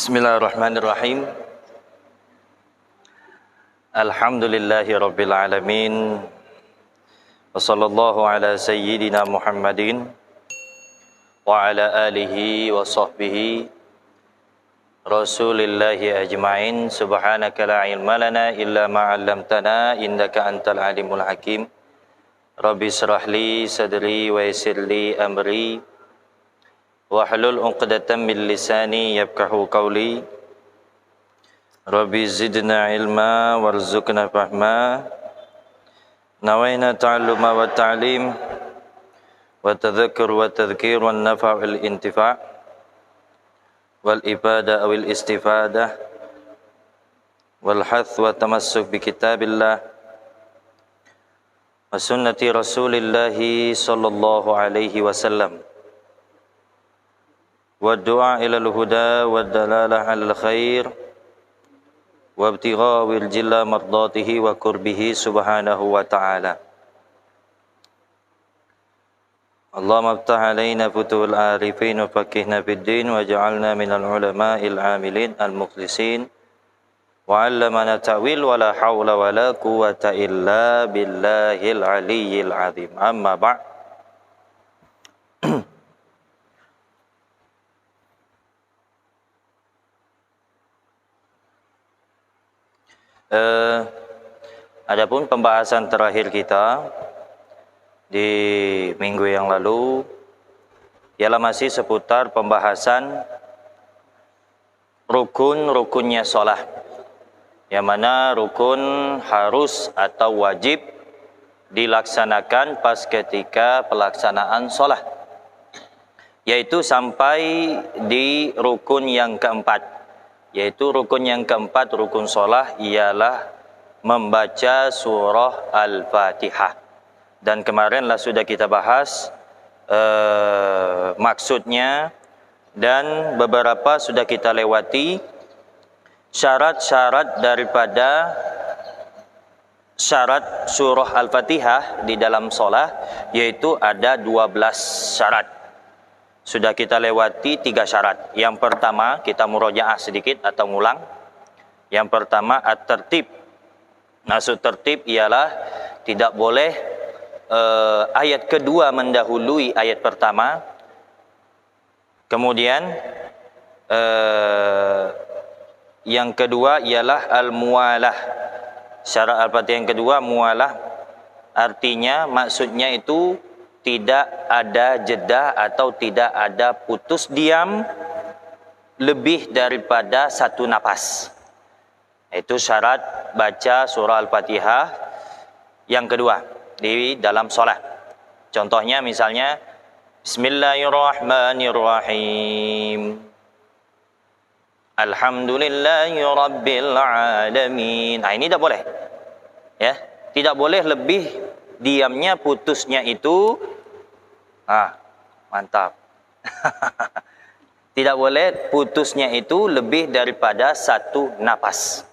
Bismillahirrahmanirrahim. Alhamdulillahi rabbil alamin. Wa sallallahu ala sayyidina Muhammadin wa ala alihi wa sahbihi Rasulillahi ajma'in. Subhanaka la ilma lana illa ma 'allamtana innaka antal alimul hakim. Rabbi shrah li sadri wa yassir li amri wahlul 'uqdatam min lisani yafqahu qawli. Rabbi zidna ilma warzuqna fahma. Nawaina ta'alluma wa ta'lim wa tadhakkur wa tadhkir wa nafa' wal intifa' wal ibada awil istifadah wal hath wa tamassuk bi kitabillah wa sunnati rasulillahi sallallahu alaihi wasallam wa du'a ilal huda wa dalalah al khair wa ibtigha wil jilla mardatihi wa qurbihi subhanahu wa ta'ala. Allahumma aftah alaina futuhul arifin wa faqihna fid din wa ja'alna minal ulama'il amilin al mukhlisin wa 'allamana ta'wil wa la hawla wa la quwwata illa billahil aliyyil azim. Amma ba'd. Adapun pembahasan terakhir kita di minggu yang lalu ialah masih seputar pembahasan rukun-rukunnya sholat, yang mana rukun harus atau wajib dilaksanakan pas ketika pelaksanaan sholat, yaitu sampai di rukun yang keempat. Yaitu rukun yang keempat, rukun sholat, ialah membaca surah Al-Fatihah. Dan kemarinlah sudah kita bahas maksudnya, dan beberapa sudah kita lewati syarat-syarat daripada syarat surah Al-Fatihah di dalam sholat, yaitu ada 12 syarat. Sudah kita lewati 3 syarat. Yang pertama, kita murojaah sedikit atau ngulang. Yang pertama, at-tertib. Maksud tertib ialah tidak boleh ayat kedua mendahului ayat pertama. Kemudian yang kedua ialah al-muwalah. Syarat Al-Fatihah yang kedua, muwalah, artinya maksudnya itu tidak ada jeda atau tidak ada putus diam lebih daripada 1 napas. Itu syarat baca surah Al-Fatihah yang kedua di dalam sholat. Contohnya misalnya Bismillahirrahmanirrahim, Alhamdulillahirabbil alamin. Nah, ini tidak boleh. Ya, tidak boleh lebih diamnya, putusnya itu mantap. Tidak boleh putusnya itu lebih daripada 1 napas.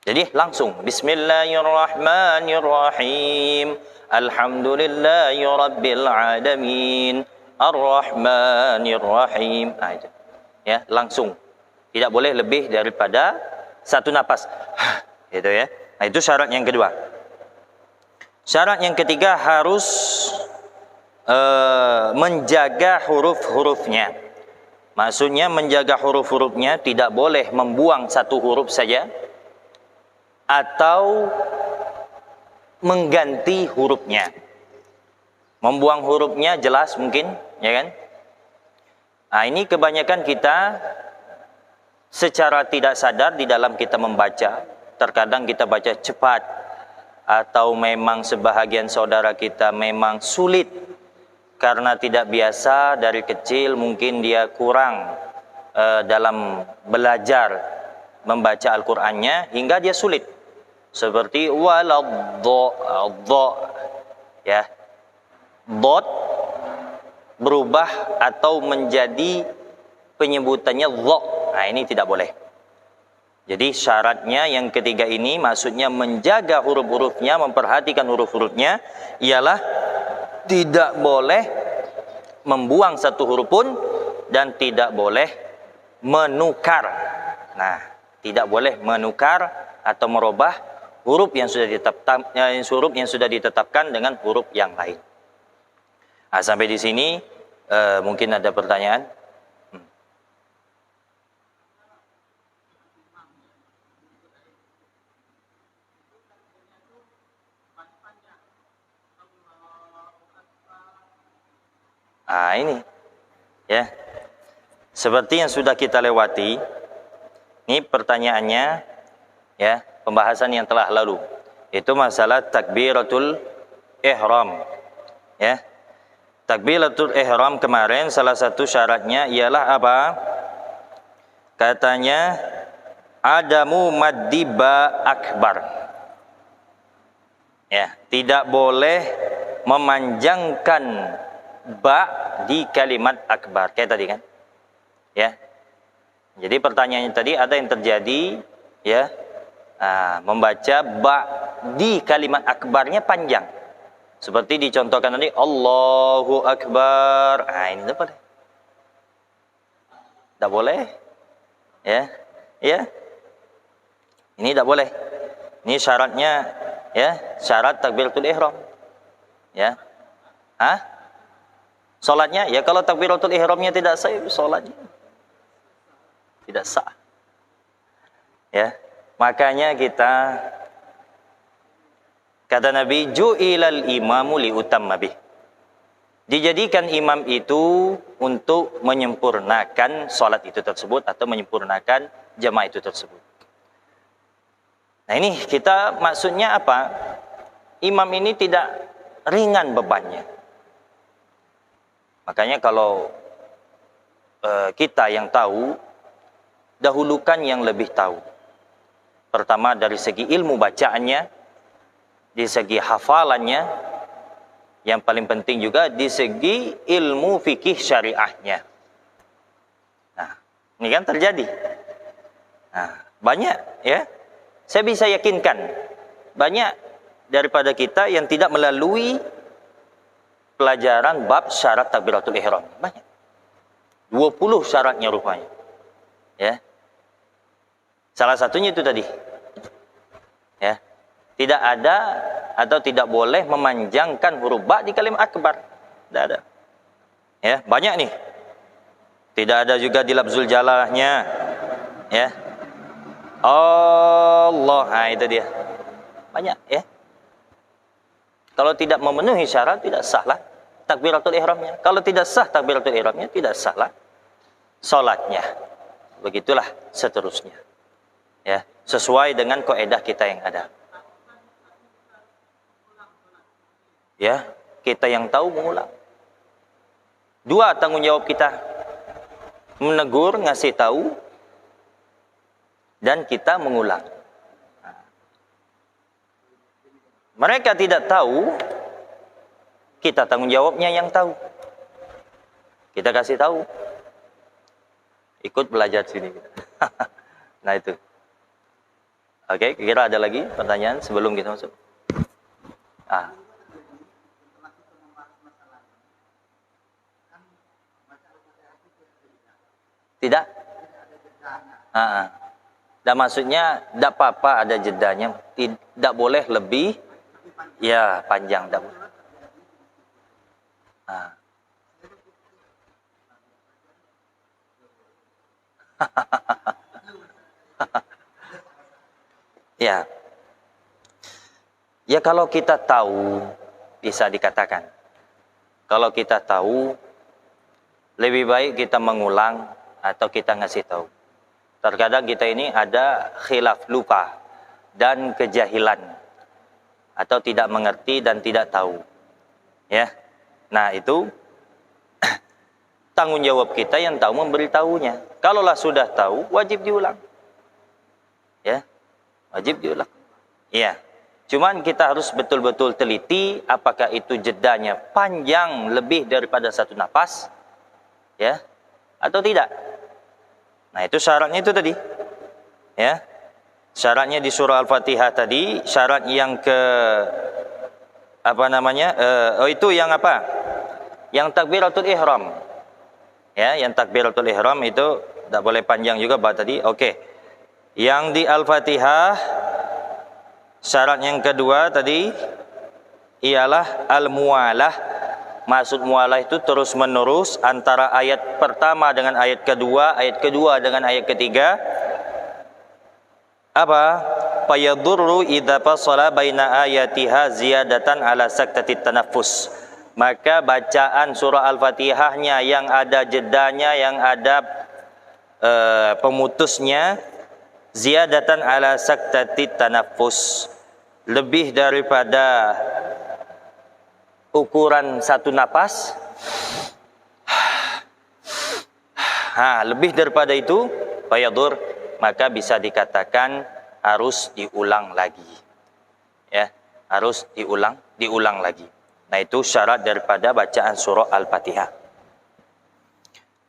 Jadi langsung Bismillahirrahmanirrahim, Alhamdulillahirabbil alamin, Arrahmanirrahim. Nah, itu. Ya, langsung. Tidak boleh lebih daripada 1 napas. Itu ya. Nah, itu syarat yang kedua. Syarat yang ketiga, harus menjaga huruf-hurufnya. Maksudnya menjaga huruf-hurufnya, tidak boleh membuang 1 huruf saja atau mengganti hurufnya. Membuang hurufnya jelas mungkin, ya kan? Nah, ini kebanyakan kita secara tidak sadar di dalam kita membaca. Terkadang kita baca cepat, atau memang sebahagian saudara kita memang sulit karena tidak biasa dari kecil, mungkin dia kurang dalam belajar membaca Al-Qur'annya hingga dia sulit. Seperti waladdo, ya, dot berubah atau menjadi penyebutannya dho. Nah, ini tidak boleh. Jadi syaratnya yang ketiga ini, maksudnya menjaga huruf-hurufnya, memperhatikan huruf-hurufnya, ialah tidak boleh membuang 1 huruf pun dan tidak boleh menukar. Nah, tidak boleh menukar atau merubah huruf yang sudah ditetapkan dengan huruf yang lain. Nah, sampai di sini mungkin ada pertanyaan. Nah, ini ya. Seperti yang sudah kita lewati, ini pertanyaannya ya, pembahasan yang telah lalu. Itu masalah takbiratul ihram. Ya. Takbiratul ihram kemarin salah satu syaratnya ialah apa? Katanya adamu maddiba akbar. Ya, tidak boleh memanjangkan ba di kalimat akbar. Kayak tadi kan? Ya. Jadi pertanyaannya tadi ada yang terjadi ya, membaca ba di kalimat akbarnya panjang. Seperti dicontohkan tadi Allahu Akbar. Nah, ini tidak boleh. Tidak boleh. Ya. Ya. Ini tidak boleh. Ini syaratnya ya, syarat takbiratul ihram. Ya. Salatnya ya, kalau takbiratul ihramnya tidak sah, salatnya tidak sah. Ya. Makanya kita kata Nabi, ju'ilal imamu liutamma bih. Dijadikan imam itu untuk menyempurnakan salat itu tersebut atau menyempurnakan jamaah itu tersebut. Nah, ini kita maksudnya apa? Imam ini tidak ringan bebannya. Makanya kalau kita yang tahu, dahulukan yang lebih tahu. Pertama dari segi ilmu bacaannya, di segi hafalannya, yang paling penting juga di segi ilmu fikih syariahnya. Nah, ini kan terjadi. Nah, banyak ya. Saya bisa yakinkan banyak daripada kita yang tidak melalui pelajaran bab syarat takbiratul ihram. Banyak. 20 syaratnya rupanya. Ya. Salah satunya itu tadi. Ya. Tidak ada atau tidak boleh memanjangkan huruf ba di kalimat akbar. Tidak ada. Ya, banyak nih. Tidak ada juga di lafzul jalahnya. Ya. Allah, nah itu dia. Banyak ya. Kalau tidak memenuhi syarat tidak sahlah takbiratul ihramnya. Kalau tidak sah takbiratul ihramnya, tidak sahlah salatnya. Begitulah seterusnya. Ya, sesuai dengan kaidah kita yang ada. Ya, kita yang tahu mengulang. 2 tanggung jawab kita. Menegur, ngasih tahu, dan kita mengulang. Mereka tidak tahu, kita tanggung jawabnya yang tahu. Kita kasih tahu. Ikut belajar sini. Nah itu. Oke, kira ada lagi pertanyaan sebelum kita masuk? Tidak? Dan maksudnya tidak apa-apa ada jedanya, tidak boleh lebih ya panjang, tidak boleh. Ya. Ya kalau kita tahu bisa dikatakan. Kalau kita tahu lebih baik kita mengulang atau kita ngasih tahu. Terkadang kita ini ada khilaf, lupa dan kejahilan atau tidak mengerti dan tidak tahu. Ya. Nah, itu tanggung jawab kita yang tahu memberitahunya. Kalaulah sudah tahu, wajib diulang. Ya. Wajib diulang. Iya. Cuman kita harus betul-betul teliti apakah itu jedanya panjang lebih daripada 1 nafas, ya, atau tidak. Nah, itu syaratnya itu tadi. Ya. Syaratnya di surah Al-Fatihah tadi, syarat yang ke itu yang apa? Yang takbiratul ihram. Ya, yang takbiratul ihram itu Tak boleh panjang juga tadi. Okey. Yang di Al-Fatihah syarat yang kedua tadi ialah al-mualah. Maksud mualah itu terus menerus antara ayat pertama dengan ayat kedua dengan ayat ketiga. Apa? Fayadurru idza fasala baina ayatiha ziyadatan ala saktati tanaffus. Maka bacaan surah Al-Fatihahnya yang ada jedanya, yang ada pemutusnya, ziyadatan ala saktati tanaffus, lebih daripada ukuran satu napas. Lebih daripada itu, fayadur, maka bisa dikatakan harus diulang lagi. Ya, harus diulang lagi. Nah, itu syarat daripada bacaan surah Al-Fatihah.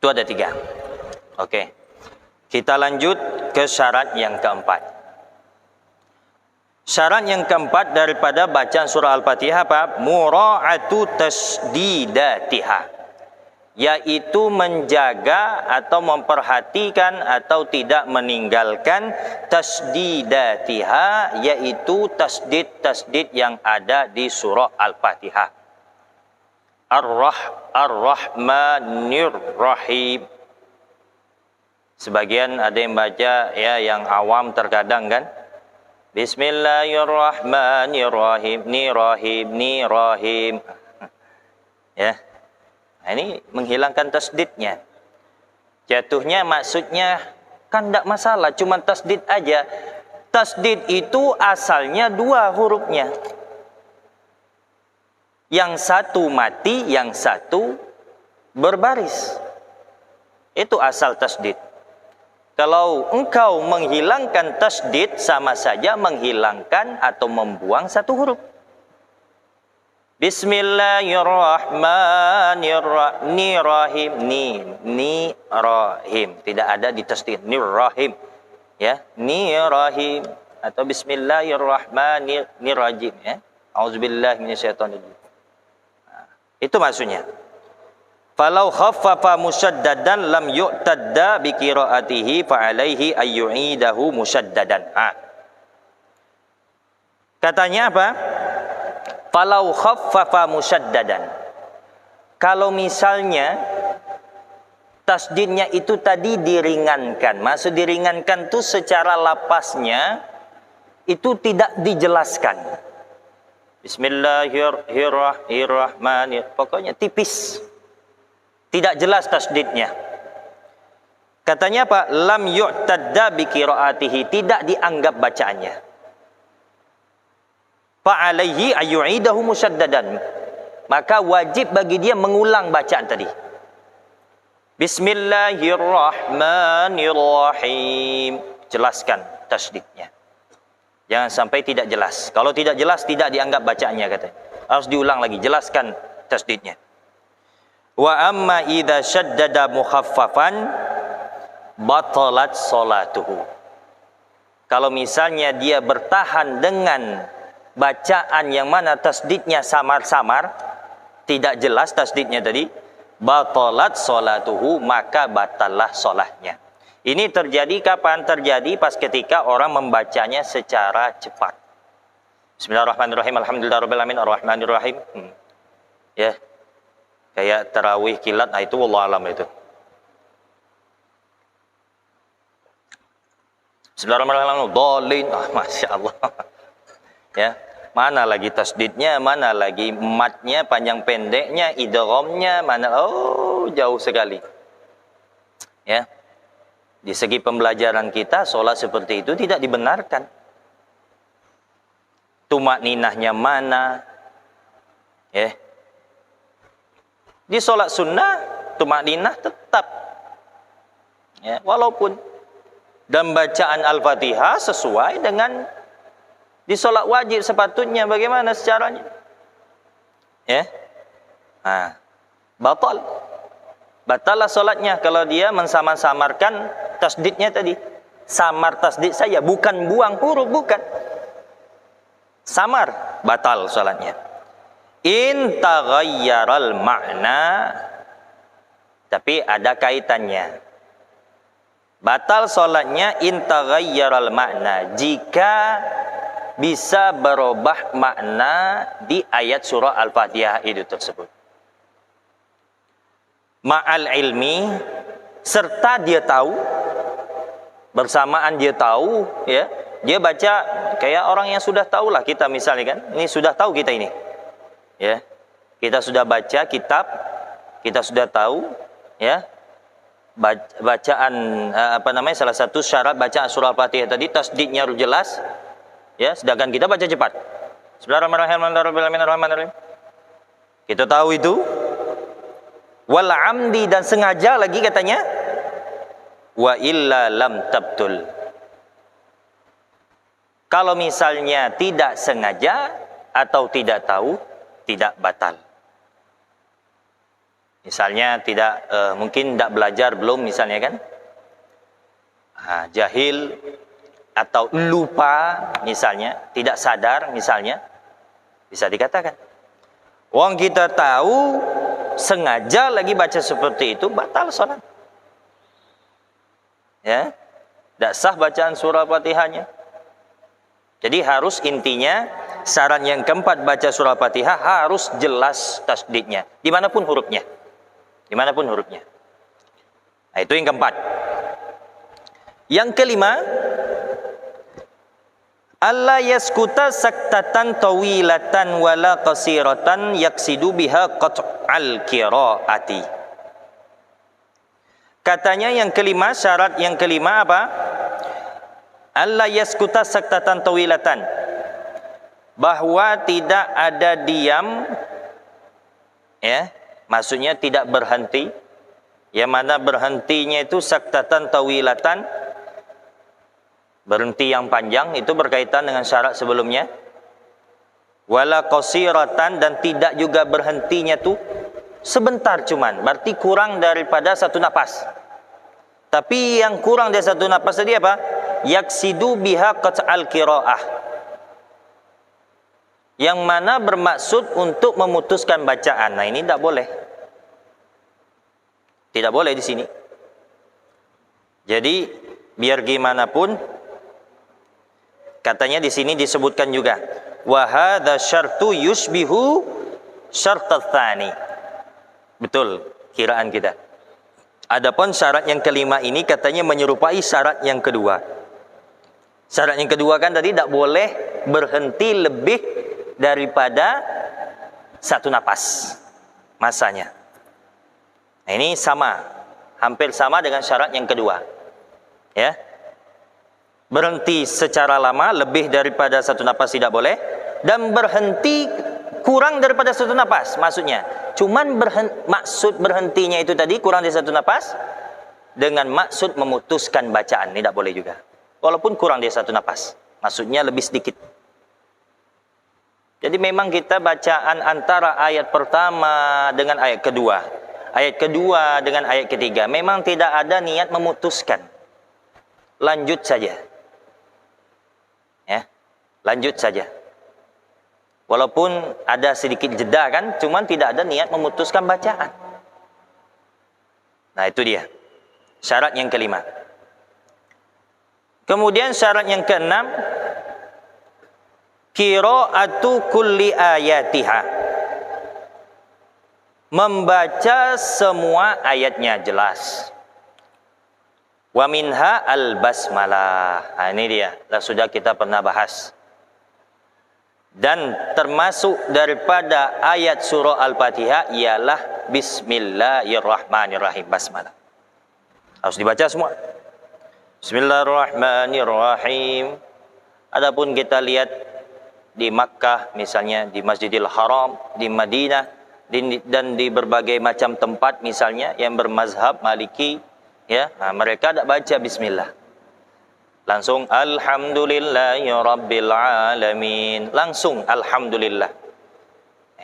Itu ada 3. Oke. Kita lanjut ke syarat yang keempat. Syarat yang keempat daripada bacaan surah Al-Fatihah apa? Mura'atu tasdidatiha. Yaitu menjaga atau memperhatikan atau tidak meninggalkan tasdidatiha, yaitu tasdid yang ada di surah Al-Fatihah. Ar-Rahmanir Rahim. Sebagian ada yang baca ya, yang awam terkadang kan, Bismillahirrahmanirrahim, ni rahim. Ya. Nah, ini menghilangkan tasdidnya. Jatuhnya maksudnya kan tidak masalah, cuma tasdid aja. Tasdid itu asalnya 2 hurufnya. Yang satu mati, yang satu berbaris. Itu asal tasdid. Kalau engkau menghilangkan tasdid, sama saja menghilangkan atau membuang satu huruf. Bismillahirrahmanirrahim. Ni rahim. Tidak ada di tasdid. Ni rahim. Ya, ni rahim atau bismillahirrahmanirrahim ya. Auzubillahi minasyaitonir rajim. Itu maksudnya. Falau khaffafa musyaddadan lam yu'tadda bi qiraatihi fa alaihi ayyu'idahu musyaddadan. Katanya apa? Falau khaffafa musyaddadan. Kalau misalnya tasdidnya itu tadi diringankan. Maksud diringankan itu secara lapasnya itu tidak dijelaskan. Bismillahirrahmanirrahim. Pokoknya tipis. Tidak jelas tasdidnya. Katanya apa? Lam yu'tadda bi qiraatihi. Tidak dianggap bacaannya. Fa'alaihi ayyu'idahu musyaddadan. Maka wajib bagi dia mengulang bacaan tadi. Bismillahirrahmanirrahim. Jelaskan tasdidnya. Jangan sampai tidak jelas. Kalau tidak jelas, tidak dianggap bacaannya katanya. Harus diulang lagi. Jelaskan tasdidnya. Wa amma idza syaddada mukhaffafan batalat salatuhu. Kalau misalnya dia bertahan dengan bacaan yang mana tasdidnya samar-samar, tidak jelas tasdidnya tadi, batalat salatuhu, maka batallah salatnya. Ini terjadi kapan? Terjadi pas ketika orang membacanya secara cepat. Bismillahirrahmanirrahim, alhamdulillahirabbil alamin, arrahmanirrahim. Ya. Kayak tarawih kilat, itu wallahu alam itu. Bismillahirrahmanirrahim, dhalin. Masya Allah. Ya, mana lagi tasdidnya, mana lagi matnya, panjang pendeknya, idghamnya, mana jauh sekali. Ya. Di segi pembelajaran kita, sholat seperti itu tidak dibenarkan. Tumakninahnya mana? Ya. Di sholat sunnah, tumakninah tetap. Ya, walaupun dan bacaan Al-Fatihah sesuai dengan di sholat wajib sepatutnya, bagaimana secaranya? Ya, batallah sholatnya kalau dia mensamar-samarkan tasdidnya tadi. Samar tasdid saja, bukan buang huruf, bukan. Samar, batal sholatnya. In taghayyaral makna, tapi ada kaitannya. Batal solatnya in taghayyaral makna, jika bisa berubah makna di ayat surah Al-Fatihah itu tersebut. Ma'al ilmi, serta dia tahu, bersamaan dia tahu, ya, dia baca kayak orang yang sudah tahu lah kita misalnya kan, ini sudah tahu kita ini, ya, kita sudah baca kitab, kita sudah tahu, ya, bacaan salah satu syarat bacaan surah Al-Fatihah tadi tasdidnya harus jelas, ya, sedangkan kita baca cepat. Bismillahirrahmanirrahim. Kita tahu itu. Wal amdi, dan sengaja lagi katanya. Wa illa lam tabtul. Kalau misalnya tidak sengaja atau tidak tahu, tidak batal. Misalnya tidak mungkin tidak belajar belum misalnya kan, jahil atau lupa misalnya, tidak sadar misalnya, bisa dikatakan. Wong kita tahu sengaja lagi baca seperti itu, batal sholat. Ya, tidak sah bacaan surah Fatihahnya. Jadi harus intinya syarat yang keempat baca surah Fatihah harus jelas tasdidnya, dimanapun hurufnya. Dimanapun hurufnya. Nah, itu yang keempat. Yang kelima, alla yaskuta saktatan tawilatan wala qasiratan yaksidu biha qat'al qiraati. Katanya yang kelima, syarat yang kelima apa? Alla yaskuta saktatan tawilatan, bahwa tidak ada diam, ya, maksudnya tidak berhenti. Yang mana berhentinya itu saktatan tawilatan, berhenti yang panjang, itu berkaitan dengan syarat sebelumnya. Wala qasiratan, dan tidak juga berhentinya tuh sebentar cuman, berarti kurang daripada satu napas. Tapi yang kurang dari satu napas tadi apa? Yaksidu biha qat'al qiraah, yang mana bermaksud untuk memutuskan bacaan. Nah, ini tidak boleh. Tidak boleh di sini. Jadi biar gimana pun, katanya di sini disebutkan juga wa hadza syartu yushbihu syartat tsani. Betul kiraan kita. Adapun syarat yang kelima ini katanya menyerupai syarat yang kedua. Syarat yang kedua kan tadi tidak boleh berhenti lebih daripada satu napas masanya. Nah, ini sama, hampir sama dengan syarat yang kedua. Ya. Berhenti secara lama lebih daripada satu napas tidak boleh, dan berhenti kurang daripada satu napas maksudnya. Cuman maksud berhentinya itu tadi kurang dari satu napas dengan maksud memutuskan bacaan, ini tidak boleh juga. Walaupun kurang dari satu napas, maksudnya lebih sedikit. Jadi memang kita bacaan antara ayat pertama dengan ayat kedua, ayat kedua dengan ayat ketiga, memang tidak ada niat memutuskan. Lanjut saja. Ya, lanjut saja. Walaupun ada sedikit jeda kan, cuman tidak ada niat memutuskan bacaan. Nah, itu dia syarat yang kelima. Kemudian syarat yang keenam, qiraatu kulli ayatiha, membaca semua ayatnya jelas. Wa minha al-basmalah. Nah, ini dia, sudah kita pernah bahas. Dan termasuk daripada ayat surah Al-Fatihah ialah Bismillahirrahmanirrahim, basmalah. Harus dibaca semua. Bismillahirrahmanirrahim. Adapun kita lihat di Makkah misalnya, di Masjidil Haram, di Madinah, dan di berbagai macam tempat misalnya yang bermazhab Maliki, ya, mereka tidak baca bismillah. Langsung alhamdulillahi rabbil alamin, langsung alhamdulillah.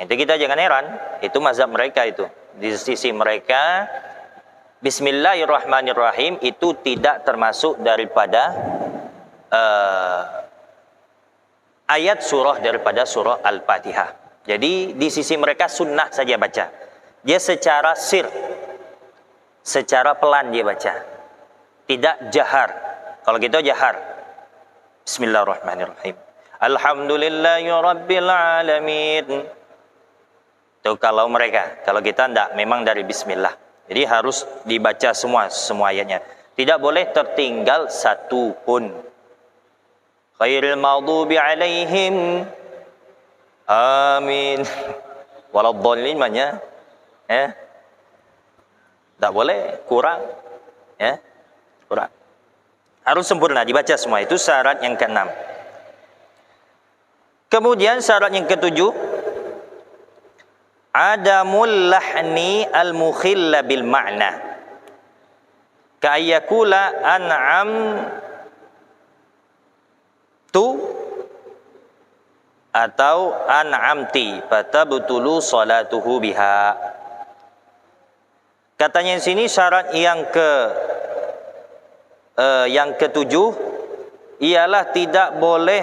Itu kita jangan heran, itu mazhab mereka itu. Di sisi mereka Bismillahirrahmanirrahim itu tidak termasuk daripada ayat surah daripada surah Al-Fatihah. Jadi di sisi mereka sunnah saja baca. Dia secara sir, secara pelan dia baca. tidak jahar. Kalau kita jahar. Bismillahirrahmanirrahim. Alhamdulillahi rabbil alamin. Itu kalau mereka. Kalau kita enggak, memang dari bismillah. Jadi harus dibaca semua ayatnya. Tidak boleh tertinggal satu pun. Khairil maghdubi alaihim. Amin. Waladhdallin maknanya. Ya. Tak boleh kurang. Ya. Kurang. Harus sempurna dibaca semua. Itu syarat yang ke-6. Kemudian syarat yang ke-7, adamul lahni al-mukhilla bil ma'na. Ka'ayyakula an'am tu atau an'amti fatabtulu salatuhu biha. Katanya di sini syarat yang ke-7 ialah tidak boleh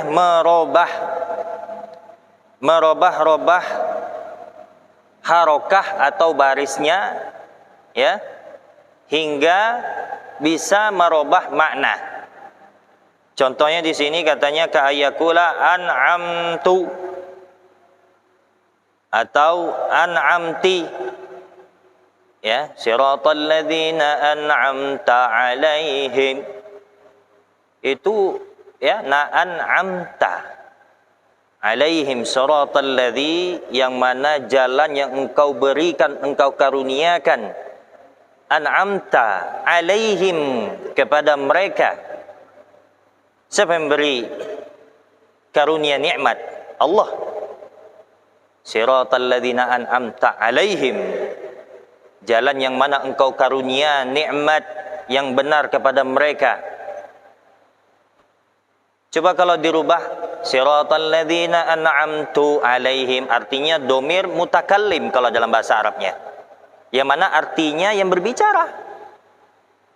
merubah harokah atau barisnya, ya, hingga bisa merubah makna. Contohnya di sini katanya ka'ayyakula an'amtu atau an'amti, ya, siratal ladzina an'amta alaihim. Itu ya, an'amta alaihim siratal ladzi, yang mana jalan yang engkau berikan, engkau karuniakan, an'amta alaihim, kepada mereka. Siapa yang beri karunia nikmat? Allah. Siratal ladzina an'amta alaihim, jalan yang mana engkau karunia nikmat yang benar kepada mereka. Coba kalau dirubah siratal ladzina an'amtu alaihim, artinya domir mutakallim kalau dalam bahasa Arabnya, yang mana artinya yang berbicara.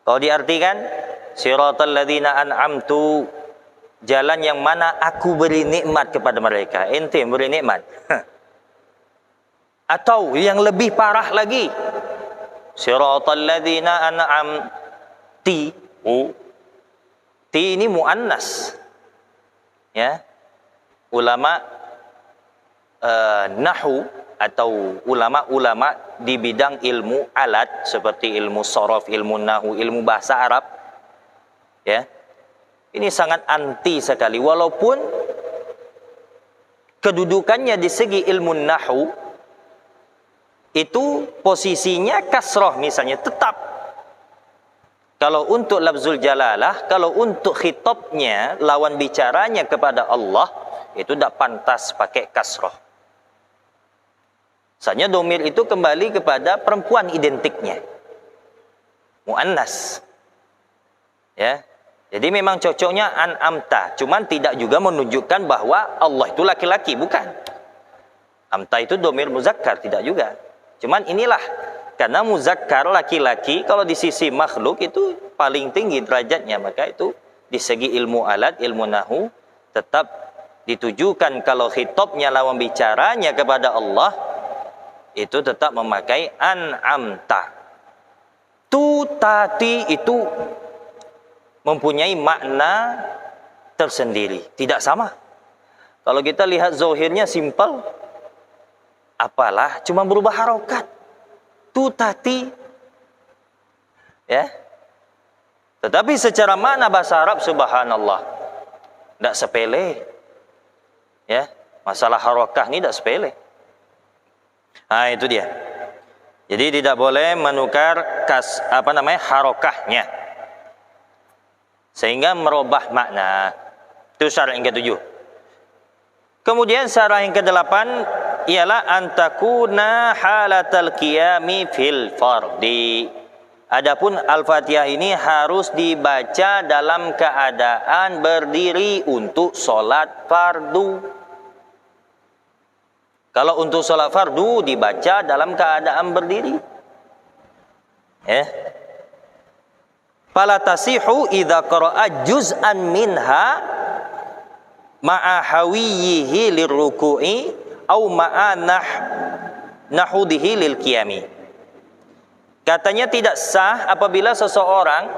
Kalau diartikan siratal ladzina an'amtu, jalan yang mana aku beri nikmat kepada mereka. Ente yang beri nikmat. Atau yang lebih parah lagi, siratal ladzina an'amti. Ti ini muannas. Ya, ulama nahwu atau ulama-ulama di bidang ilmu alat seperti ilmu sorof, ilmu nahwu, ilmu bahasa Arab, ya, ini sangat anti sekali. Walaupun kedudukannya di segi ilmu nahwu itu posisinya kasroh misalnya, tetap. Kalau untuk lafzul jalalah, kalau untuk khitabnya, lawan bicaranya kepada Allah, itu tidak pantas pakai kasroh. Misalnya domir itu kembali kepada perempuan identiknya, muannas. Ya, jadi memang cocoknya an'amta, cuman tidak juga menunjukkan bahwa Allah itu laki-laki, bukan. Amta itu domir muzakkar, tidak juga. Cuman inilah, karena muzakkar laki-laki kalau di sisi makhluk itu paling tinggi derajatnya, maka itu di segi ilmu alat, ilmu nahwu tetap ditujukan kalau khitabnya lawan bicaranya kepada Allah itu tetap memakai an'amta. Tutati itu mempunyai makna tersendiri, tidak sama. Kalau kita lihat zahirnya simpel, apalah cuma berubah harokat. Tutati, ya. Tetapi secara makna bahasa Arab, subhanallah, tidak sepele, ya. Masalah harokah ini tidak sepele. Nah, itu dia. Jadi tidak boleh menukar harokahnya sehingga merubah makna. Itu syarat yang ke-7. Kemudian syarat yang ke-8 ialah antakuna halatal qiyami fil fardi. Adapun Al-Fatihah ini harus dibaca dalam keadaan berdiri untuk sholat fardu. Kalau untuk sholat fardu dibaca dalam keadaan berdiri. Fala tasihu idza qara'a juz'an minha ma'a hawiyyihi lirruku'i au ma'a nahudihi lil qiyami. Katanya tidak sah apabila seseorang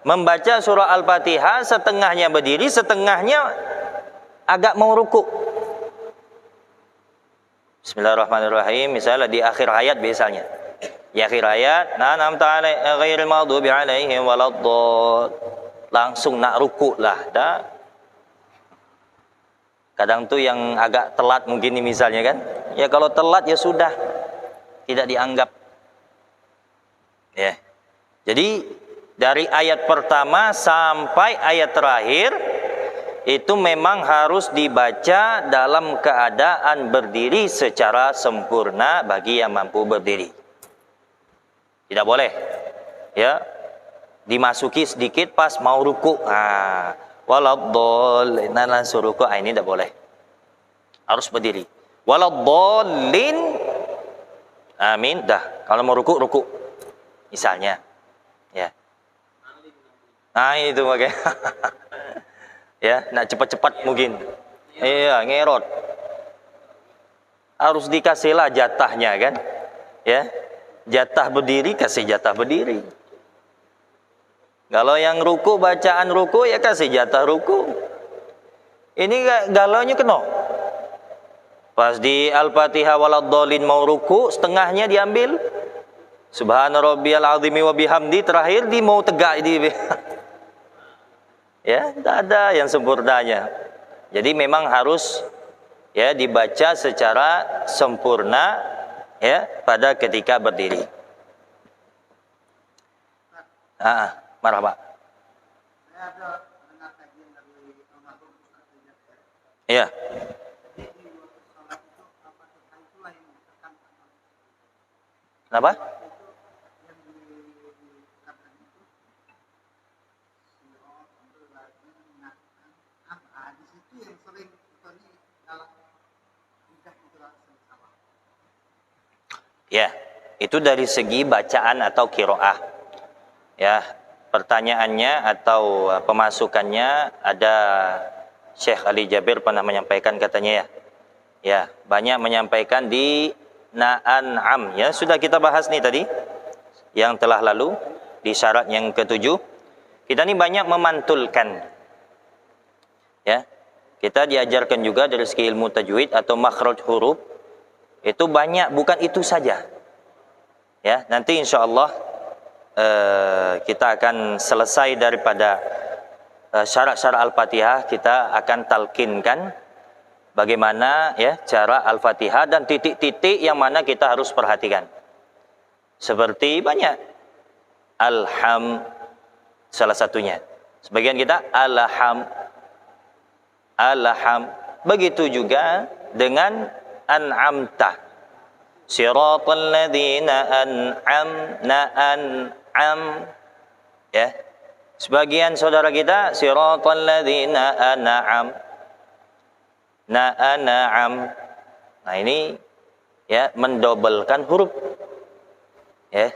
membaca surah Al-Fatihah setengahnya berdiri, setengahnya agak mau ruku. Bismillahirrahmanirrahim. Misalnya di akhir ayat misalnya. Di akhir ayat, "An'amta 'alaihim ghairil maghdubi 'alaihim waladdallin." Langsung nak ruku lah. Dah. Kadang tuh yang agak telat mungkin nih misalnya kan. Ya kalau telat ya sudah. Tidak dianggap. Ya. Jadi dari ayat pertama sampai ayat terakhir itu memang harus dibaca dalam keadaan berdiri secara sempurna bagi yang mampu berdiri. Tidak boleh ya dimasuki sedikit pas mau ruku. Waladdallin, langsung ruku, ini tidak boleh. Harus berdiri. Waladdallin. Amin. Dah. Kalau mau ruku, ruku. Misalnya. Ya. Nah, itu makanya. Ya, nak cepat-cepat mungkin. Iya, ngerot. Harus dikasihlah jatahnya kan? Ya. Jatah berdiri, kasih jatah berdiri. Kalau yang ruku, bacaan ruku, ya kasih jatah ruku. Ini galaunya kena. Pas di Al-Fatihah waladdallin mau ruku, setengahnya diambil. Subhana rabbiyal azimi wa bihamdi, terakhir di mau tegak di. Ya, tidak ada yang sempurnanya. Jadi memang harus ya dibaca secara sempurna ya pada ketika berdiri. Marhaba. Saya ada mendengar kajian dari almarhum Ustaz Zainal. Iya. Jadi waktu sholat itu Al-Fatihah itulah yang ditekankan. Kenapa? Itu yang ditekankan itu siratal ladzina an'amta. Di situ yang sering itu dalam lidah itu sering salah. Ya, itu dari segi bacaan atau qiraah. Ya, pertanyaannya atau pemasukannya ada Syekh Ali Jabir pernah menyampaikan katanya ya. Ya, banyak menyampaikan di Na'an'am ya, sudah kita bahas nih tadi yang telah lalu di syarat yang ke-7. Kita ini banyak memantulkan. Ya. Kita diajarkan juga dari segi ilmu tajwid atau makhraj huruf. Itu banyak, bukan itu saja. Ya, nanti insyaallah kita akan selesai daripada syarat-syarat Al-Fatihah, kita akan talkinkan bagaimana ya cara Al-Fatihah dan titik-titik yang mana kita harus perhatikan. Seperti banyak alham salah satunya. Sebagian kita alham. Begitu juga dengan an'amta. Siratal ladzina an'am. Ya. Sebagian saudara kita siratal ladzina an'am. Nah ini ya mendobelkan huruf. Ya.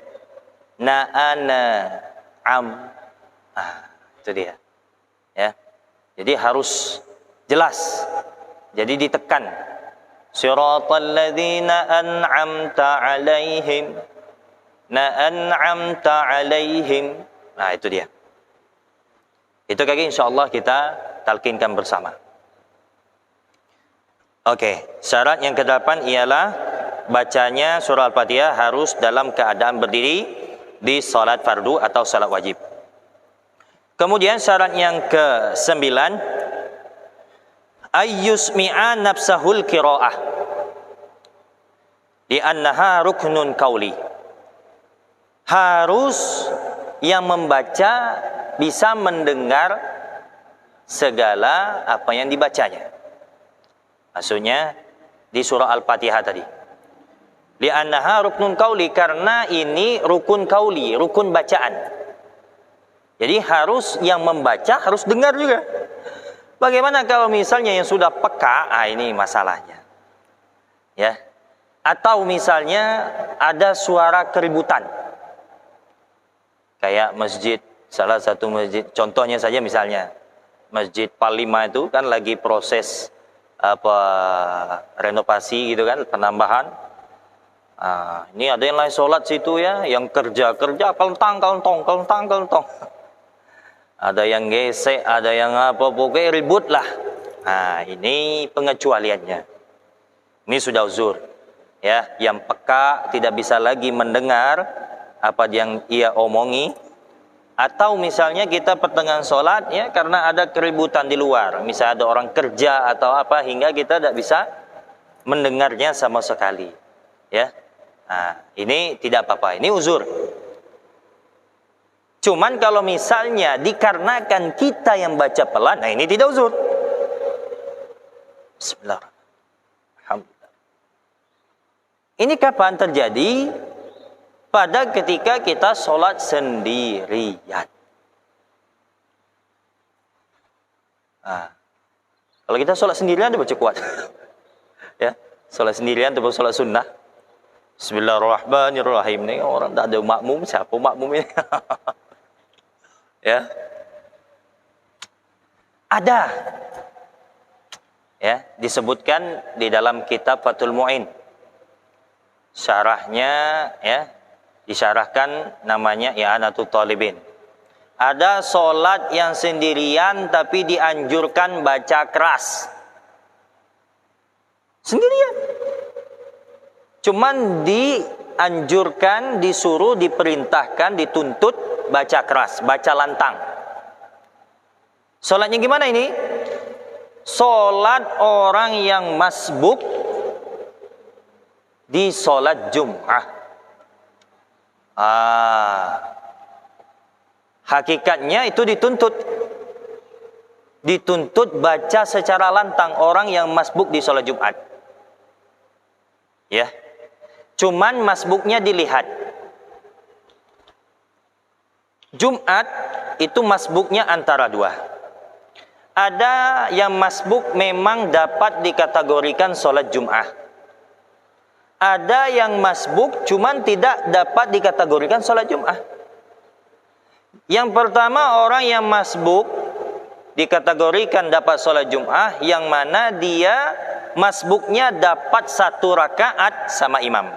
Itu dia. Ya. Jadi harus jelas. Jadi ditekan. Siratal ladzina an'amta 'alaihim. An'amta 'alaihim. Nah, itu dia. Itu kaki insyaallah kita talkinkan bersama. Oke, syarat yang ke-8 ialah bacanya surah Al-Fatihah harus dalam keadaan berdiri di salat fardu atau salat wajib. Kemudian syarat yang ke-9, ayyusmi'a nafsahul qiraah di annaha ruknun qauli. Harus yang membaca bisa mendengar segala apa yang dibacanya. Maksudnya di surah Al-Fatihah tadi. Li'annaha ruknun qauli, karena ini rukun qauli, rukun bacaan. Jadi harus yang membaca harus dengar juga. Bagaimana kalau misalnya yang sudah peka, ini masalahnya. Ya. Atau misalnya ada suara keributan. Kayak masjid, salah satu masjid, contohnya saja misalnya Masjid Palima itu kan lagi proses renovasi gitu kan, penambahan. Ini ada yang lain sholat situ ya, yang kerja kelentang. ada yang gesek, ada yang apa, pokoknya ribut lah. Nah, ini pengecualiannya. Ini sudah uzur. Ya, yang peka tidak bisa lagi mendengar apa yang ia omongi. Atau misalnya kita pertengahan sholat ya, karena ada keributan di luar, misalnya ada orang kerja atau apa, hingga kita tidak bisa mendengarnya sama sekali ya. Nah, ini tidak apa-apa, ini uzur. Cuman kalau misalnya dikarenakan kita yang baca pelan, nah ini tidak uzur. Bismillahirrahmanirrahim. Ini kapan terjadi? Pada ketika kita sholat sendirian. Nah, kalau kita sholat sendirian dia baca kuat. Ya, sholat sendirian atau sholat sunnah. Bismillahirrahmanirrahim. Ini orang tak ada makmum, siapa makmum ini? Ya, ada. Ya, disebutkan di dalam kitab Fathul Mu'in. Syarahnya ya, disyarahkan namanya I'anatul Talibin. Ada solat yang sendirian tapi dianjurkan baca keras. Sendirian. Cuman dianjurkan, disuruh, diperintahkan, dituntut baca keras, baca lantang. Solatnya gimana ini? Solat orang yang masbuk di solat Jum'ah. Hakikatnya itu dituntut baca secara lantang orang yang masbuk di sholat Jumat. Ya, cuman masbuknya dilihat. Jumat itu masbuknya antara dua. Ada yang masbuk memang dapat dikategorikan sholat Jum'ah. Ada yang masbuk cuman tidak dapat dikategorikan sholat Jum'ah. Yang pertama, orang yang masbuk dikategorikan dapat sholat Jum'ah, yang mana dia masbuknya dapat 1 rakaat sama imam.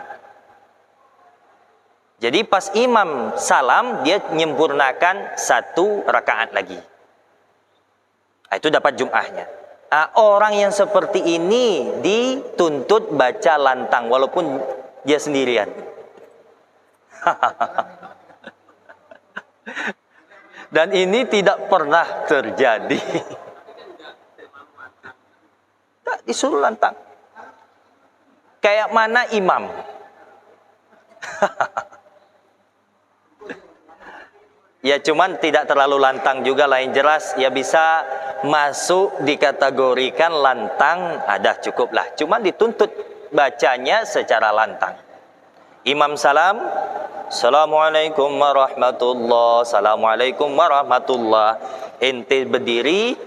Jadi pas imam salam, dia menyempurnakan 1 rakaat lagi. Nah, itu dapat Jum'ahnya. Nah, orang yang seperti ini dituntut baca lantang walaupun dia sendirian. Dan ini tidak pernah terjadi. Tak disuruh lantang. Kayak mana imam? Ya cuman tidak terlalu lantang juga, lain jelas ya bisa masuk dikategorikan lantang, ada cukuplah. Cuman dituntut bacanya secara lantang. Imam salam, Assalamualaikum warahmatullah, Assalamualaikum warahmatullah. Ente berdiri,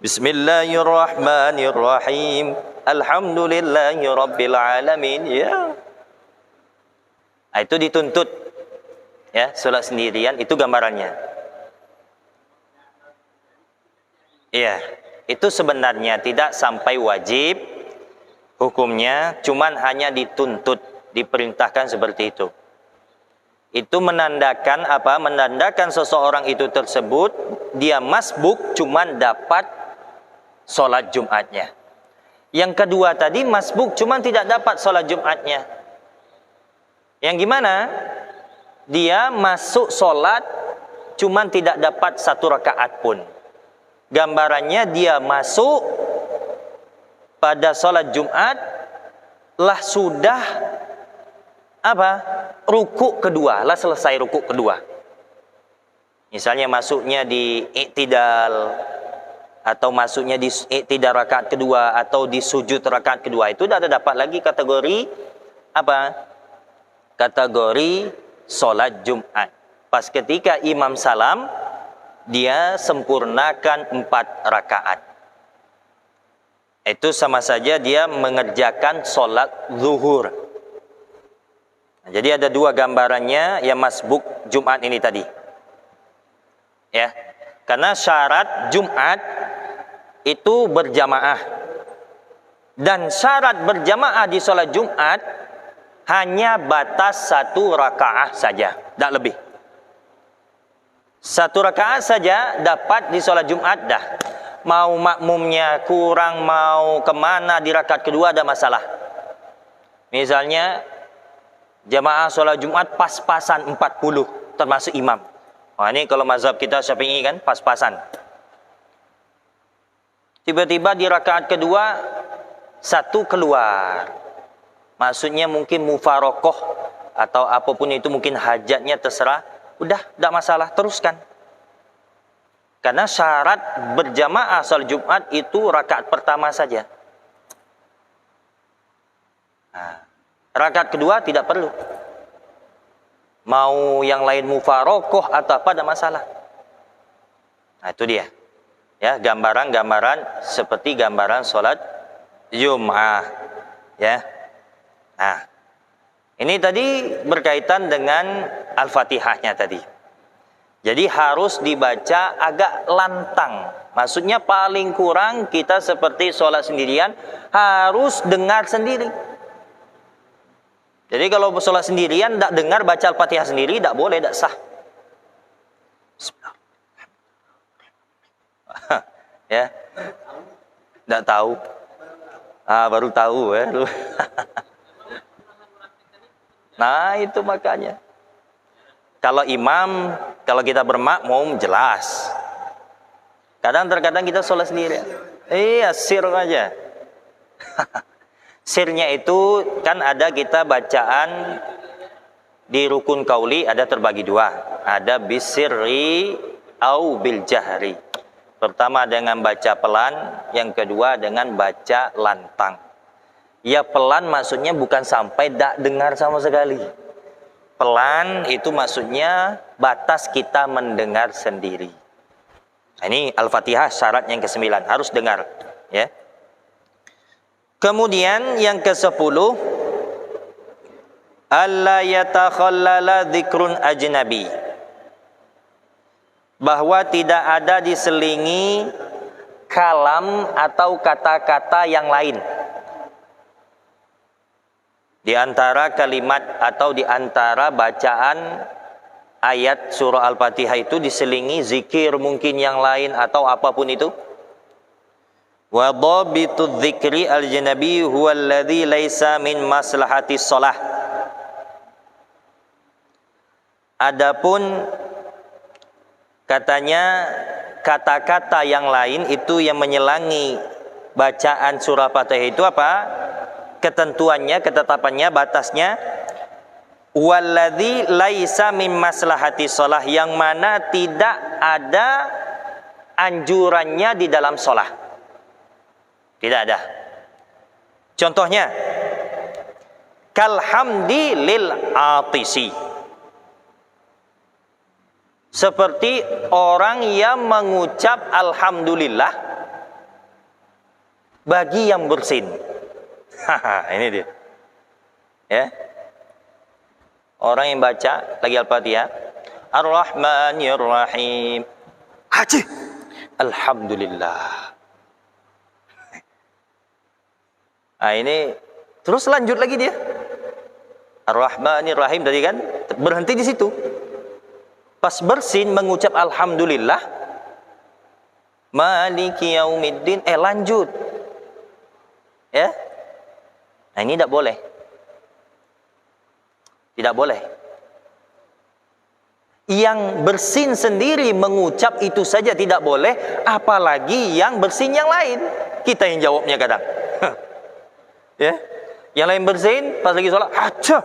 Bismillahirrahmanirrahim, Alhamdulillahirabbil alamin. Ya, itu dituntut. Ya, sholat sendirian itu gambarannya. Iya, itu sebenarnya tidak sampai wajib hukumnya, cuman hanya dituntut, diperintahkan seperti itu. Itu menandakan apa? Menandakan seseorang itu tersebut dia masbuk cuman dapat sholat Jumatnya. Yang kedua tadi masbuk cuman tidak dapat sholat Jumatnya. Yang gimana? Dia masuk sholat cuman tidak dapat 1 rakaat pun. Gambarannya dia masuk pada sholat Jumat lah sudah apa? Rukuk kedua, lah selesai rukuk kedua. Misalnya masuknya di i'tidal atau masuknya di i'tidal rakaat kedua atau di sujud rakaat kedua, itu sudah dapat lagi kategori apa? Kategori sholat Jumat. Pas ketika imam salam, dia sempurnakan 4 rakaat. Itu sama saja dia mengerjakan sholat zuhur. Nah, jadi ada 2 gambarannya yang masbuk Jumat ini tadi. Ya, karena syarat Jumat itu berjamaah. Dan syarat berjamaah di sholat Jumat hanya batas 1 rakaat saja, tidak lebih. Satu rakaat saja dapat di sholat Jumat dah. Mau makmumnya kurang, mau kemana di rakaat kedua ada masalah. Misalnya jamaah sholat Jumat pas-pasan 40 termasuk imam. Wah, ini kalau mazhab kita Syafi'i kan pas-pasan. Tiba-tiba di rakaat kedua satu keluar. Maksudnya mungkin mufarokoh atau apapun itu, mungkin hajatnya, terserah. Udah, tidak masalah, teruskan. Karena syarat berjamaah sholat Jumat itu rakaat pertama saja. Nah, rakaat kedua tidak perlu. Mau yang lain mufarokoh atau apa, tidak masalah. Nah, itu dia. Ya, gambaran-gambaran seperti gambaran sholat Jum'ah. Ya. Nah, ini tadi berkaitan dengan Al-Fatihahnya tadi. Jadi harus dibaca agak lantang. Maksudnya paling kurang kita seperti sholat sendirian harus dengar sendiri. Jadi kalau sholat sendirian tidak dengar baca Al-Fatihah sendiri, tidak boleh, tidak sah. Ya, tidak tahu. Baru tahu ya. Nah, itu makanya. Kalau imam, kalau kita bermakmum jelas. Terkadang kita sholat sendiri. Iya, sir aja. Sirnya itu kan ada kita bacaan di rukun kauli ada terbagi dua. Ada bisirri au bil jahri. Pertama dengan baca pelan, yang kedua dengan baca lantang. Ya pelan maksudnya bukan sampai tak dengar sama sekali. Pelan itu maksudnya batas kita mendengar sendiri. Nah, ini Al-Fatihah syarat yang ke-9, harus dengar, ya. Kemudian yang ke-10, alla yatakhallala dzikrun ajnabi. Bahwa tidak ada diselingi kalam atau kata-kata yang lain. Di antara kalimat atau di antara bacaan ayat surah Al-Fatihah itu diselingi zikir mungkin yang lain atau apapun itu. Wa dhabitu dzikri al-janabi huwa alladhi laisa min maslahati shalah. Adapun katanya kata-kata yang lain itu yang menyelangi bacaan surah Fatihah itu apa? Ketentuannya, ketetapannya, batasnya walladzi laisa min maslahati shalah, yang mana tidak ada anjurannya di dalam shalah. Tidak ada. Contohnya kalhamdi lil atisi. Seperti orang yang mengucap alhamdulillah bagi yang bersin. Ini dia. Ya. Orang yang baca lagi Al-Fatihah, Ar-Rahmanir Rahim. Haji. Alhamdulillah. Ini terus lanjut lagi dia. Ar-Rahmanir Rahim tadi kan berhenti di situ. Pas bersin mengucap alhamdulillah, Maliki yaumiddin, lanjut. Ya. Nah, ini tidak boleh. Tidak boleh. Yang bersin sendiri mengucap itu saja tidak boleh, apalagi yang bersin yang lain. Kita yang jawabnya kadang. Ya. Yang lain bersin pas lagi sholat, aja.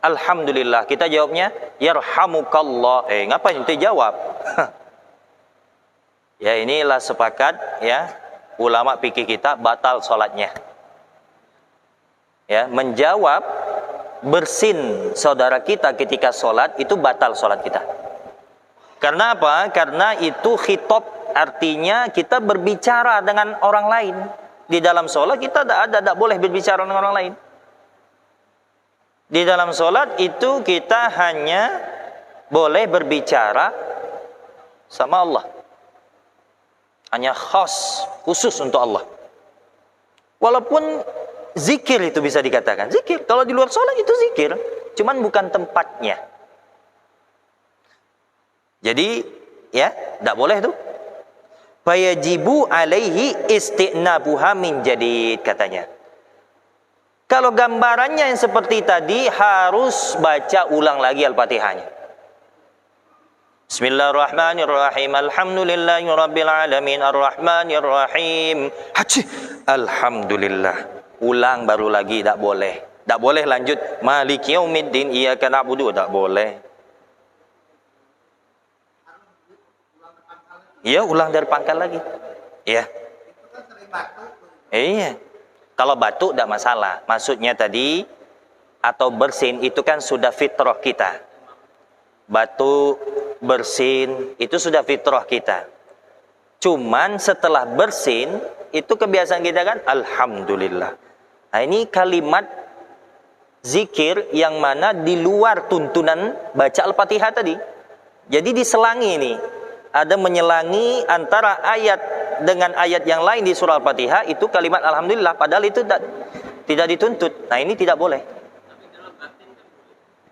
Alhamdulillah. Kita jawabnya yarhamukallah. Ngapain kita jawab? Ya, inilah sepakat ya ulama fikih kita batal sholatnya. Ya, menjawab bersin saudara kita ketika sholat itu batal sholat kita. Karena apa? Karena itu khitab, artinya kita berbicara dengan orang lain. Di dalam sholat kita tidak boleh berbicara dengan orang lain. Di dalam sholat itu kita hanya boleh berbicara sama Allah. Hanya khusus untuk Allah. Walaupun zikir itu bisa dikatakan zikir. Kalau di luar sholat itu zikir, cuman bukan tempatnya. Jadi ya, tidak boleh tuh. Fayajibu alaihi isti'nabuha min jadid katanya. Kalau gambarannya yang seperti tadi harus baca ulang lagi Al-Fatihahnya. Bismillahirrahmanirrahim. Alhamdulillahirabbil alamin arrahmanirrahim. Haji. Alhamdulillah. Ulang baru lagi, tak boleh. Tak boleh lanjut Maliki yaumiddin iyyaka na'budu, tak boleh. Iya, ulang dari pangkal lagi. Iya. Itu kan sering batuk. Iya. Kalau batuk tidak masalah. Maksudnya tadi atau bersin itu kan sudah fitrah kita. Batuk, bersin itu sudah fitrah kita. Cuman setelah bersin itu kebiasaan kita kan alhamdulillah. Nah, ini kalimat zikir yang mana di luar tuntunan baca Al-Fatihah tadi. Jadi diselangi ini. Ada menyelangi antara ayat dengan ayat yang lain di surah Al-Fatihah itu kalimat alhamdulillah, padahal itu tidak dituntut. Nah, ini tidak boleh.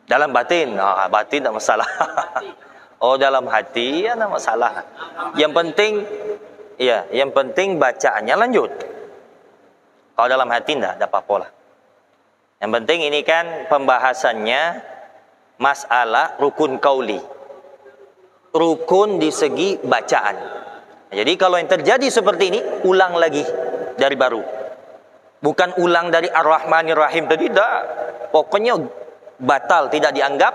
Dalam batin, batin tidak masalah. Oh, dalam hati ya tidak masalah. Yang penting ya, yang penting bacaannya lanjut. Kalau dalam hati tidak ada apa-apa lah. Yang penting ini kan pembahasannya masalah rukun qauli. Rukun di segi bacaan. Jadi kalau yang terjadi seperti ini, ulang lagi dari baru. Bukan ulang dari Ar-Rahmanir-Rahim tadi, tidak. Pokoknya batal, tidak dianggap.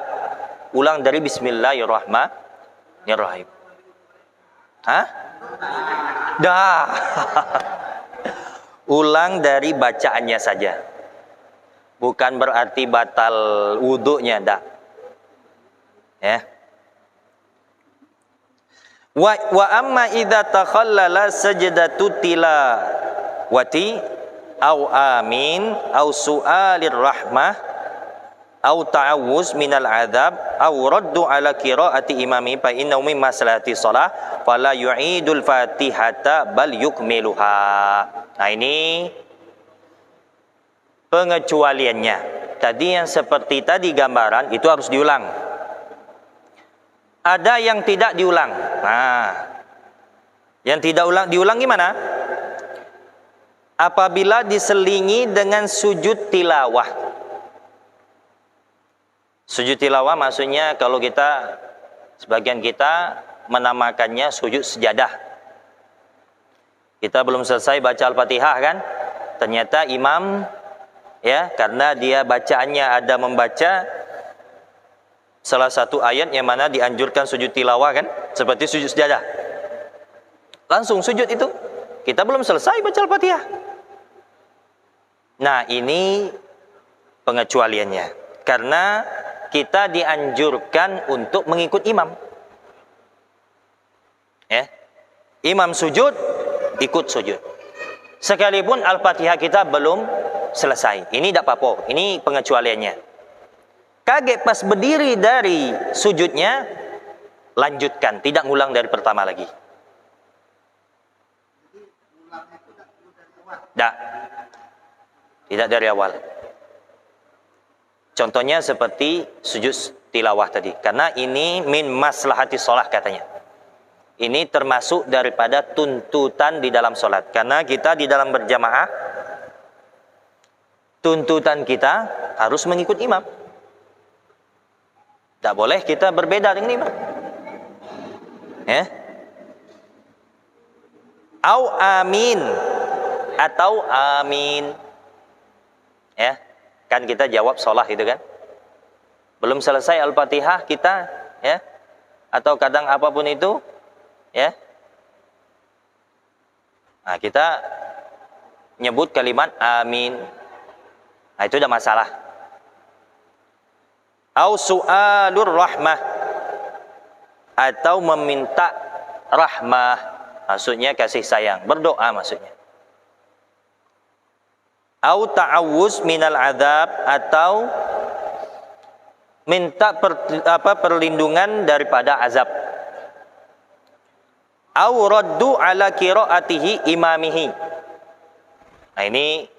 Ulang dari Bismillahirrahmanirrahim. Hah? Dah. Ulang dari bacaannya saja. Bukan berarti batal wudhunya, dah. Ya. Wa amma idza takhallala sajdatu tilawati au amin au su'alir rahmah au ta'awuz minal adzab au raddu ala qiraati imami fa innahu min maslahati shalah fala yu'idul fatihata bal yukmiluha. Nah, ini pengecualiannya. Tadi yang seperti tadi gambaran itu harus diulang. Ada yang tidak diulang. Nah, yang tidak diulang gimana? Apabila diselingi dengan sujud tilawah. Sujud tilawah maksudnya kalau kita, sebagian kita menamakannya sujud sejadah. Kita belum selesai baca Al-Fatihah kan? Ternyata imam ya, karena dia bacaannya ada membaca salah satu ayat yang mana dianjurkan sujud tilawah kan, seperti sujud sejadah. Langsung sujud itu. Kita belum selesai baca Al-Fatihah. Nah, ini pengecualiannya. Karena kita dianjurkan untuk mengikut imam. Ya. Imam sujud, ikut sujud. Sekalipun Al-Fatihah kita belum selesai. Ini tidak apa-apa. Ini pengecualiannya. Kaget pas berdiri dari sujudnya, lanjutkan, tidak ngulang dari pertama lagi. Jadi ulangnya itu dari awal. Tidak dari awal. Contohnya seperti sujud tilawah tadi. Karena ini min maslahati sholah katanya. Ini termasuk daripada tuntutan di dalam sholat. Karena kita di dalam berjamaah, tuntutan kita harus mengikut imam. Tak boleh kita berbeda dengan imam. Ya. Au amin atau amin. Ya. Kan kita jawab sholah itu kan. Belum selesai Al-Fatihah kita, ya. Atau kadang apapun itu, ya. Nah, kita nyebut kalimat amin. Nah, itu udah masalah. Au su'alur rahmah, atau meminta rahmah, maksudnya kasih sayang, berdoa maksudnya. Au ta'awuz minal adzab, atau minta perlindungan daripada azab. Au raddu ala qiraatihi imamihi. Nah, ini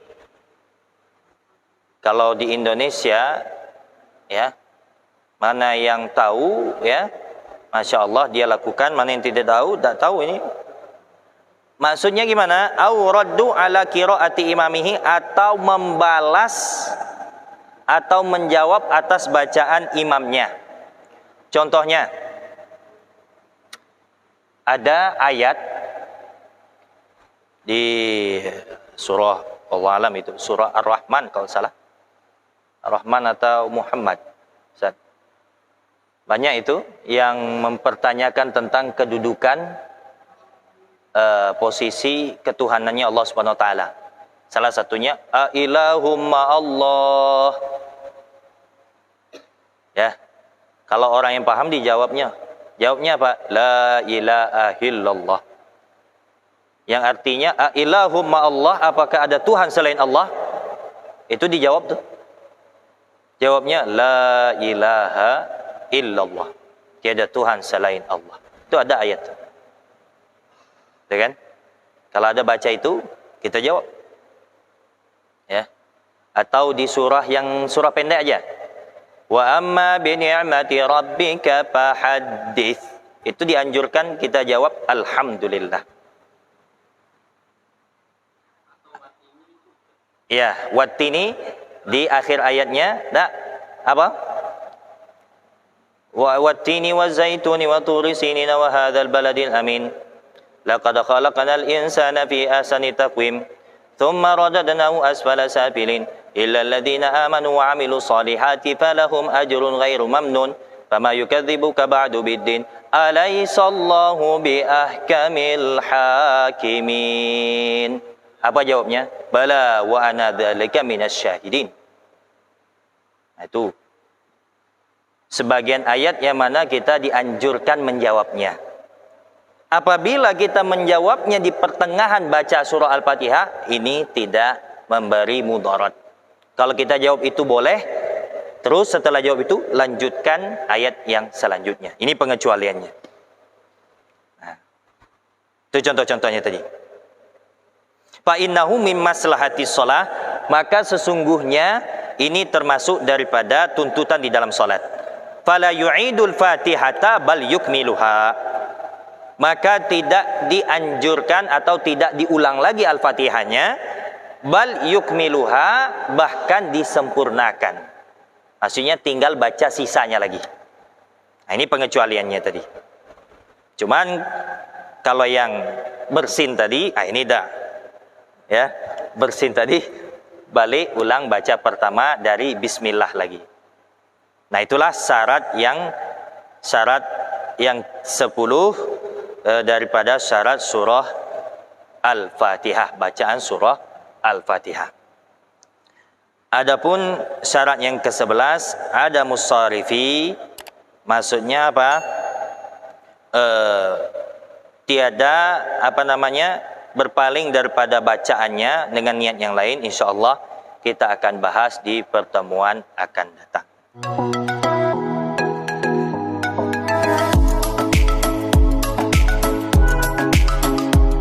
kalau di Indonesia, ya, mana yang tahu, ya, Masya Allah dia lakukan, mana yang tidak tahu, tak tahu ini. Maksudnya gimana? Au raddu ala qiraati imamihi, atau membalas atau menjawab atas bacaan imamnya. Contohnya, ada ayat di surah Allah alam itu, surah Ar-Rahman kalau salah. Ar-Rahman atau Muhammad. Banyak itu yang mempertanyakan tentang kedudukan posisi ketuhanannya Allah Subhanahu wa taala. Salah satunya a ilahumma Allah. Ya. Kalau orang yang paham dijawabnya. Jawabnya apa? La ilaha illallah. Yang artinya a ilahumma Allah, apakah ada Tuhan selain Allah? Itu dijawab tuh. Jawabnya la ilaha illallah. Tiada Tuhan selain Allah. Itu ada ayat. Ya kan? Kalau ada baca itu, kita jawab. Ya. Atau di surah yang surah pendek aja. Wa amma bi ni'mati rabbika fahaddits. Itu dianjurkan kita jawab alhamdulillah. Ya, wattini di akhir ayatnya, tak apa? Wa wattini wa zaituni wa turi sinina wa hadzal baladil amin. Laqad khalaqnal insana fi ahsani taqwim, thumma radadnahu asfala safilin, illa alladhina amanu wa 'amilus solihati falahum ajrun ghairu mamnun, fama yukadzibuka ba'du biddin, alaysallahu bi ahkamil hakimin. Apa jawabnya? Bala wa ana dzalika minasyahidin. Nah, itu sebagian ayat yang mana kita dianjurkan menjawabnya. Apabila kita menjawabnya di pertengahan baca surah Al-Fatihah, ini tidak memberi mudarat. Kalau kita jawab itu boleh, terus setelah jawab itu lanjutkan ayat yang selanjutnya. Ini pengecualiannya. Nah, itu contoh-contohnya tadi. Fa innahu min maslahatis shalah, maka sesungguhnya ini termasuk daripada tuntutan di dalam salat. Fala yu'idul Fatihata bal yukmiluha. Maka tidak dianjurkan atau tidak diulang lagi Al-Fatihahnya, bal yukmiluha, bahkan disempurnakan. Maksudnya tinggal baca sisanya lagi. Nah, ini pengecualiannya tadi. Cuman kalau yang bersin tadi, ini dah. Ya, bersin tadi balik ulang baca pertama dari bismillah lagi. Nah, itulah syarat yang 10 daripada syarat surah Al-Fatihah, bacaan surah Al-Fatihah. Adapun syarat yang ke-11 ada musarifi, maksudnya apa? Tiada berpaling daripada bacaannya dengan niat yang lain. Insyaallah kita akan bahas di pertemuan akan datang.